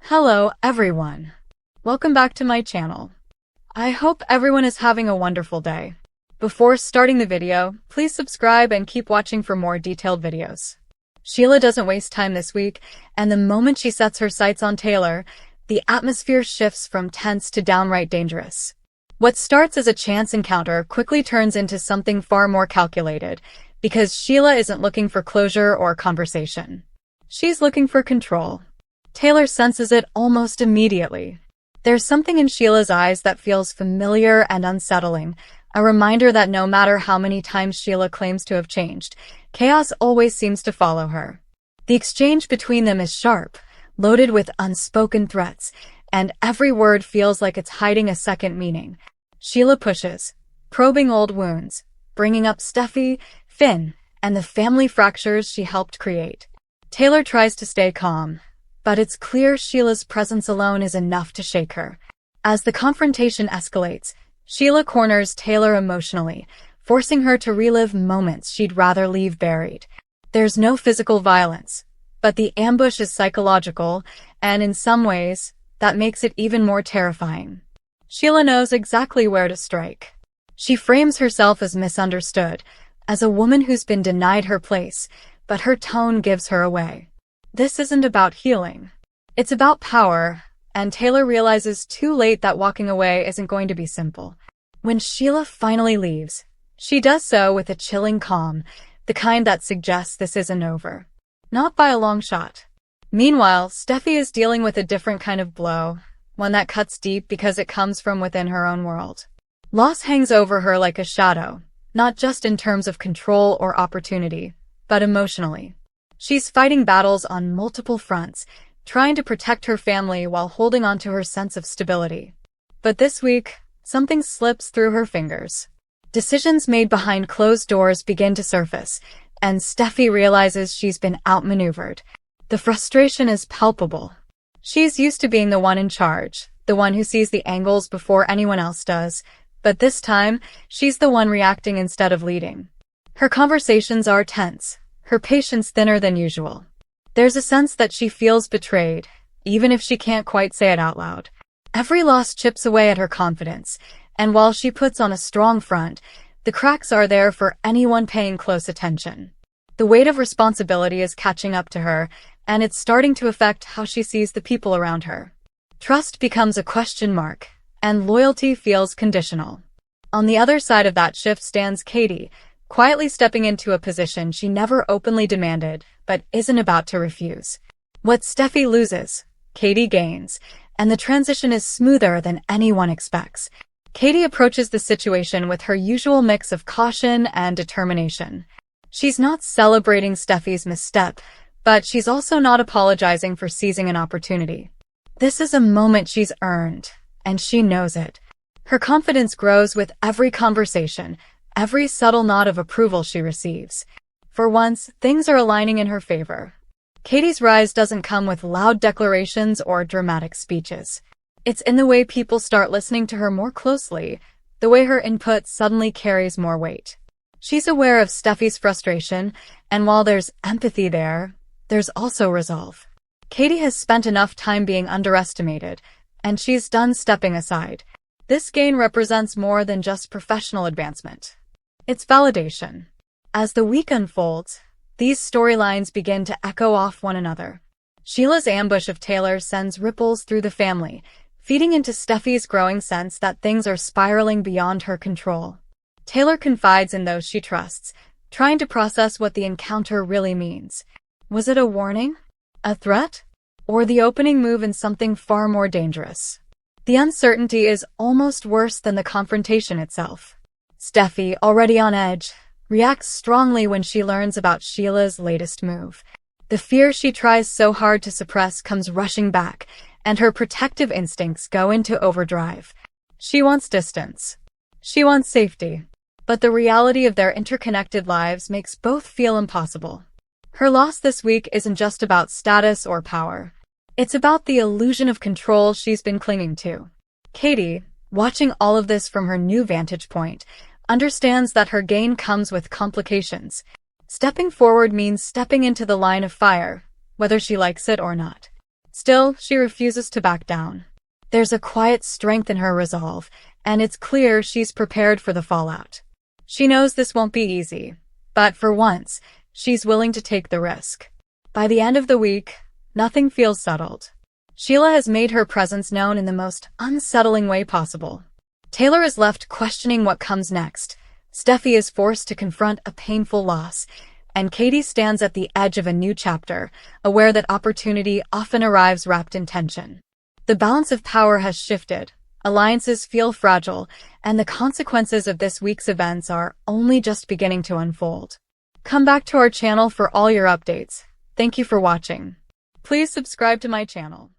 Hello everyone. Welcome back to my channel. I hope everyone is having a wonderful day. Before starting the video, please subscribe and keep watching for more detailed videos. Sheila doesn't waste time this week, and the moment she sets her sights on Taylor, the atmosphere shifts from tense to downright dangerous. What starts as a chance encounter quickly turns into something far more calculated, because Sheila isn't looking for closure or conversation. She's looking for control. Taylor senses it almost immediately. There's something in Sheila's eyes that feels familiar and unsettling, a reminder that no matter how many times Sheila claims to have changed, chaos always seems to follow her. The exchange between them is sharp, loaded with unspoken threats, and every word feels like it's hiding a second meaning. Sheila pushes, probing old wounds, bringing up Steffy, Finn, and the family fractures she helped create. Taylor tries to stay calm, but it's clear Sheila's presence alone is enough to shake her. As the confrontation escalates, Sheila corners Taylor emotionally, forcing her to relive moments she'd rather leave buried. There's no physical violence, but the ambush is psychological, and in some ways, that makes it even more terrifying. Sheila knows exactly where to strike. She frames herself as misunderstood, as a woman who's been denied her place, but her tone gives her away. This isn't about healing. It's about power, and Taylor realizes too late that walking away isn't going to be simple. When Sheila finally leaves, she does so with a chilling calm, the kind that suggests this isn't over. Not by a long shot. Meanwhile, Steffy is dealing with a different kind of blow, one that cuts deep because it comes from within her own world. Loss hangs over her like a shadow, not just in terms of control or opportunity, but emotionally. She's fighting battles on multiple fronts, trying to protect her family while holding on to her sense of stability. But this week, something slips through her fingers. Decisions made behind closed doors begin to surface, and Steffy realizes she's been outmaneuvered. The frustration is palpable. She's used to being the one in charge, the one who sees the angles before anyone else does, but this time, she's the one reacting instead of leading. Her conversations are tense, her patience thinner than usual. There's a sense that she feels betrayed, even if she can't quite say it out loud. Every loss chips away at her confidence, and while she puts on a strong front, the cracks are there for anyone paying close attention. The weight of responsibility is catching up to her, and it's starting to affect how she sees the people around her. Trust becomes a question mark, and loyalty feels conditional. On the other side of that shift stands Katie, quietly stepping into a position she never openly demanded, but isn't about to refuse. What Steffy loses, Katie gains, and the transition is smoother than anyone expects. Katie approaches the situation with her usual mix of caution and determination. She's not celebrating Steffy's misstep, but she's also not apologizing for seizing an opportunity. This is a moment she's earned, and she knows it. Her confidence grows with every conversation, every subtle nod of approval she receives. For once, things are aligning in her favor. Katie's rise doesn't come with loud declarations or dramatic speeches. It's in the way people start listening to her more closely, the way her input suddenly carries more weight. She's aware of Steffy's frustration, and while there's empathy there, there's also resolve. Katie has spent enough time being underestimated, and she's done stepping aside. This gain represents more than just professional advancement. It's validation. As the week unfolds, these storylines begin to echo off one another. Sheila's ambush of Taylor sends ripples through the family, feeding into Steffy's growing sense that things are spiraling beyond her control. Taylor confides in those she trusts, trying to process what the encounter really means. Was it a warning? A threat? Or the opening move in something far more dangerous? The uncertainty is almost worse than the confrontation itself. Steffy, already on edge, reacts strongly when she learns about Sheila's latest move. The fear she tries so hard to suppress comes rushing back, and her protective instincts go into overdrive. She wants distance. She wants safety. But the reality of their interconnected lives makes both feel impossible. Her loss this week isn't just about status or power. It's about the illusion of control she's been clinging to. Katie, watching all of this from her new vantage point, understands that her gain comes with complications. Stepping forward means stepping into the line of fire, whether she likes it or not. Still, she refuses to back down. There's a quiet strength in her resolve, and it's clear she's prepared for the fallout. She knows this won't be easy, but for once, she's willing to take the risk. By the end of the week, nothing feels settled. Sheila has made her presence known in the most unsettling way possible. Taylor is left questioning what comes next. Steffy is forced to confront a painful loss, and Katie stands at the edge of a new chapter, aware that opportunity often arrives wrapped in tension. The balance of power has shifted, alliances feel fragile, and the consequences of this week's events are only just beginning to unfold. Come back to our channel for all your updates. Thank you for watching. Please subscribe to my channel.